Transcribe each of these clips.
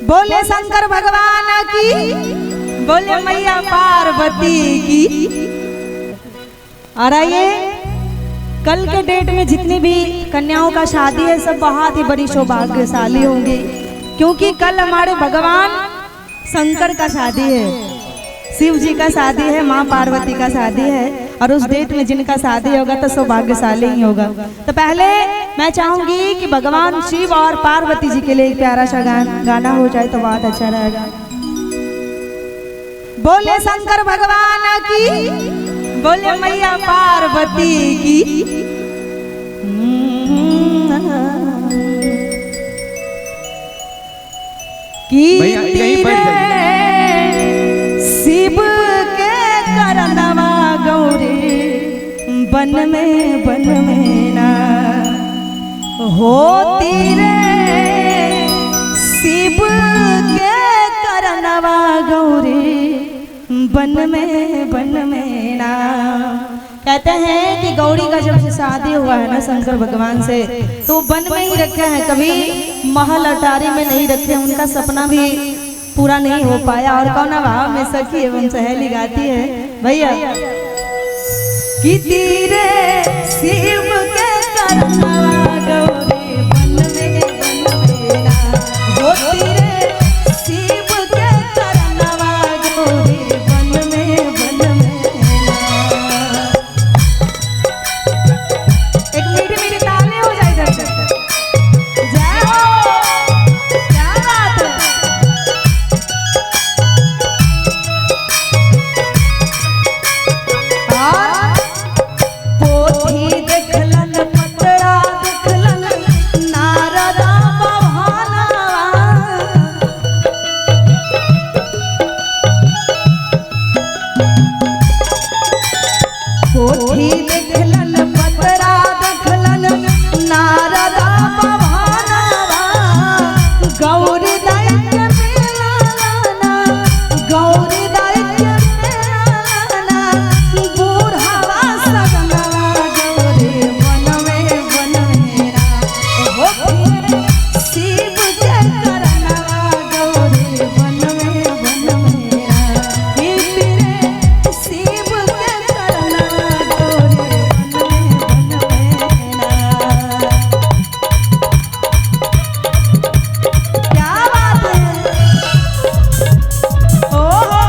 बोले शंकर भगवान की, बोले मैया पार्वती की। और आइए, कल के डेट में जितनी भी कन्याओं का शादी है सब बहुत ही बड़ी सौभाग्यशाली होंगी, क्योंकि कल हमारे भगवान शंकर का शादी है, शिव जी का शादी है, माँ पार्वती का शादी है। और उस डेट में जिनका शादी होगा तो सौभाग्यशाली ही होगा। तो पहले मैं चाहूंगी कि भगवान शिव और पार्वती जी के लिए एक प्यारा सा गाना हो जाए तो बहुत अच्छा रहेगा। बोले शंकर भगवान की, बोले मैया पार्वती की। शिव के करनवा गौरी बन में ना होती रे, शिव के करनवा गौरी बन में ना। कहते हैं कि गौरी का जब से शादी हुआ है ना शंकर भगवान से, तो वन में ही रखे हैं, कभी महल अटारी में नहीं रखे। उनका सपना भी पूरा नहीं हो पाया। और कौन भाव में सखी एवं सहेली गाती है भैया कि तीरे शिव के करनवा गौरी बन में ना होती रे, शिव के करनवा गौरी बन में ना। एक मीठी मीठी ताली हो जाए इधर से। जय हो, क्या बात है। पोथी देखलन पतरा देखलन नारदा भवानवा, पोथी देखलन पतरा देखलन नारदा भवानवा। गौरी दैत्य मिलना, गौरी दैत्य मिलना, बूढ़ावा सजनवा गौरी बन में ना होती रे, शिव के करनवा गौरी बन में ना होती रे, शिव के करनवा गौरी बन में ना। क्या बात है, ओहो।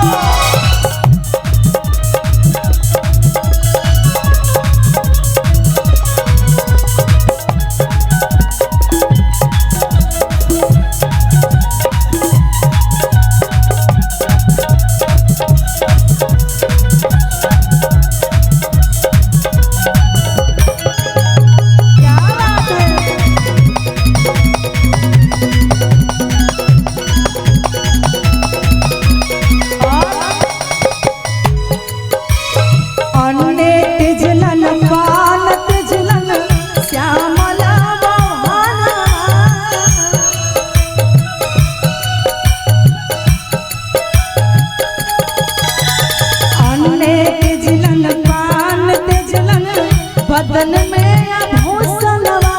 क्या बात है। अन्ने तिजलन पान तिजलन श्यामला बहाना, अन्ने तिजलन पान तिजलन बदन में आभूषणवा।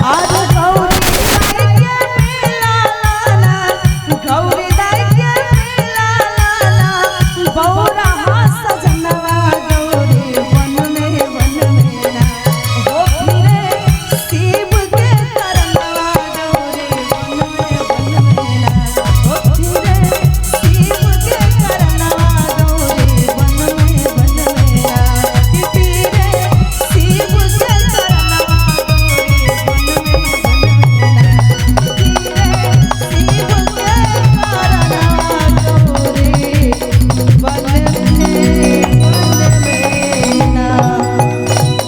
आज गौरी दैत्य मिलाना, गौरी दैत्य मिलाना, बौराहा सजनवा गौरी बन में ना होती रे, शिव के करनवा गौरी बन में ना होती रे, शिव के करनवा गौरी बन में ना होती रे, शिव के करनवा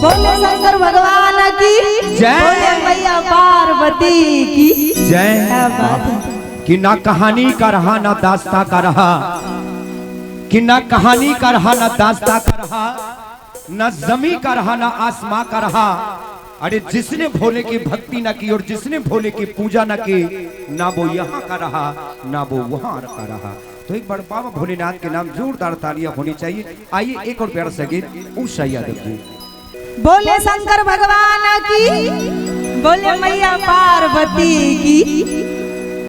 बोले शंकर भगवान की जय। बोले मैया पार्वती की जय। क्या बात है। कि ना कहानी का रहा ना दास्ता का रहा, कि ना कहानी का रहा ना दास्ता का रहा, ना जमी का रहा ना आसमां का रहा। अरे जिसने भोले की भक्ति न की और जिसने भोले की पूजा न की, ना वो यहाँ का रहा ना वो वहाँ का रहा। तो एक बार बाबा भोलेनाथ के नाम जोरदार तालियां होनी चाहिए। आइए एक और प्यारा सा गीत उषा यादव जी। बोले शंकर भगवान की, बोले मैया पार्वती की।